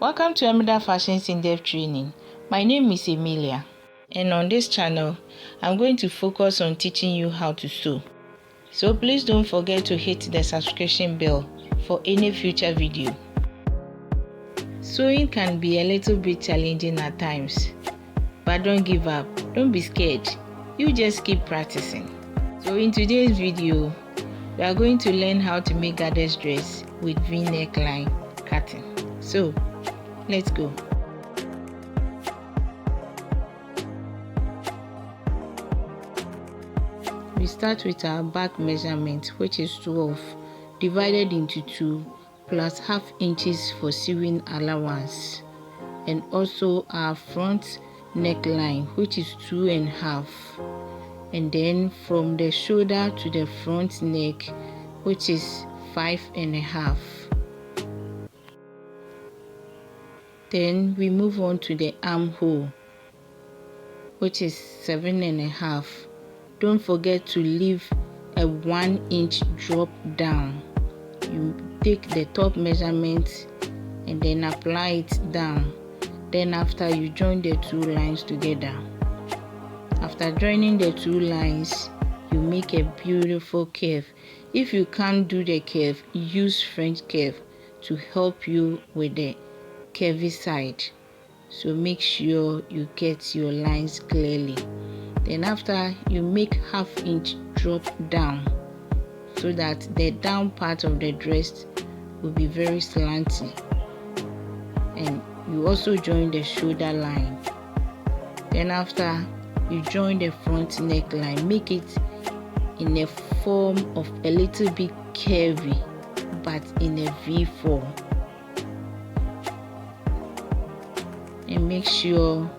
Welcome to Emida Fashion's in-depth training. My name is Emilia, and on this channel, I'm going to focus on teaching you how to sew. So please don't forget to hit the subscription bell for any future video. Sewing can be a little bit challenging at times, but don't give up. Don't be scared. You just keep practicing. So in today's video, we are going to learn how to make goddess dress with V-neck line cutting. So let's go. We start with our back measurement, which is 12 divided into 2 plus ½ inches for sewing allowance, and also our front neckline, which is 2.5, and then from the shoulder to the front neck, which is 5.5. Then we move on to the armhole, which is 7.5. Don't forget to leave a 1-inch drop down. You take the top measurement and then apply it down. Then after, you join the two lines together. After joining the two lines, you make a beautiful curve. If you can't do the curve, use French curve to help you with the curvy side. So make sure you get your lines clearly. Then after, you make ½ inch drop down so that the down part of the dress will be very slanty. And you also join the shoulder line. Then after, you join the front neckline. Make it in a form of a little bit curvy, but in a V form. And make sure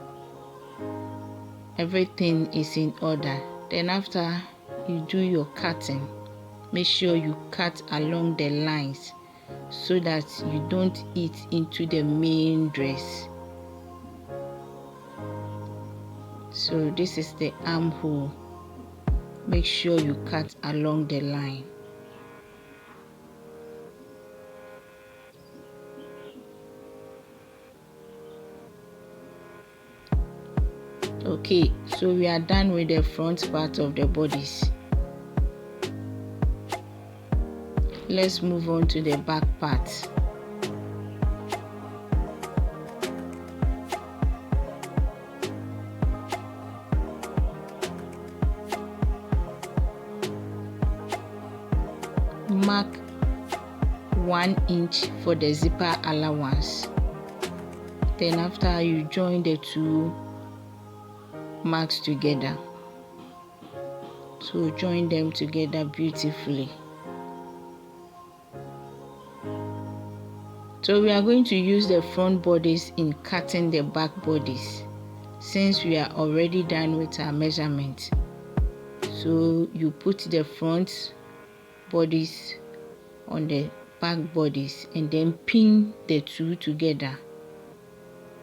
everything is in order. Then after, you do your cutting. Make sure you cut along the lines so that you don't eat into the main dress. So this is the armhole. Make sure you cut along the line. Okay, so we are done with the front part of the bodies. Let's move on to the back part. Mark 1 inch for the zipper allowance. Then after, you join the two marks together. So join them together beautifully. So we are going to use the front bodies in cutting the back bodies, since we are already done with our measurement. So you put the front bodies on the back bodies and then pin the two together.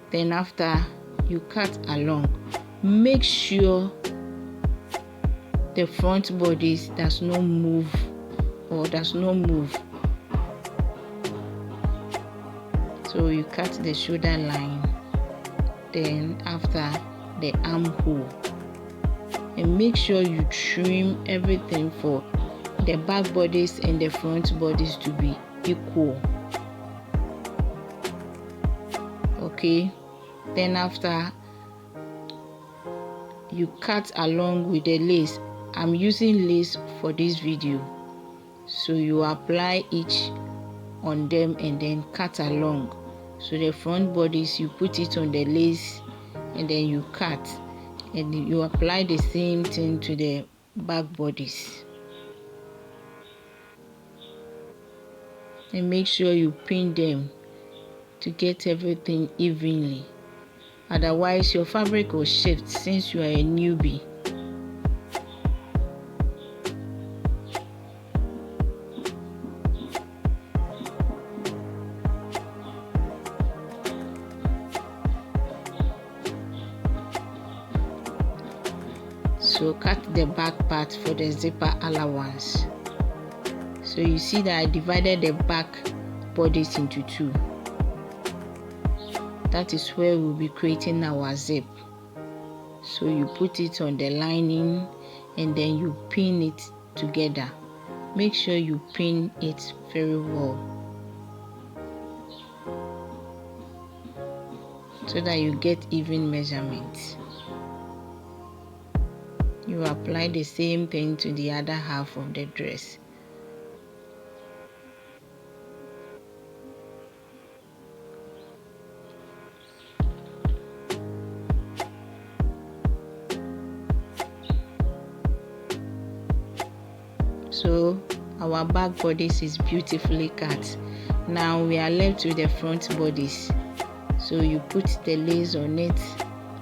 Then after, you cut along. Make sure the front bodies does not move. So you cut the shoulder line, then after the armhole, and make sure you trim everything for the back bodies and the front bodies to be equal. Okay, then after, you cut along with the lace. I'm using lace for this video, so you apply each on them and then cut along. So the front bodies, you put it on the lace and then you cut, and you apply the same thing to the back bodies. And make sure you pin them to get everything evenly. Otherwise, your fabric will shift since you are a newbie. So cut the back part for the zipper allowance. So you see that I divided the back bodies into two. that is where we'll be creating our zip. So you put it on the lining and then you pin it together. Make sure you pin it very well so that you get even measurements. You apply the same thing to the other half of the dress. So our back bodice is beautifully cut. Now we are left with the front bodice. So you put the lace on it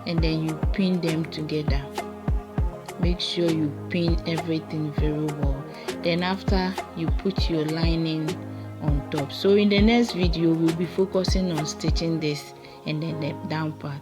and then you pin them together. Make sure you pin everything very well. Then after, you put your lining on top. So in the next video, we'll be focusing on stitching this and then the down part.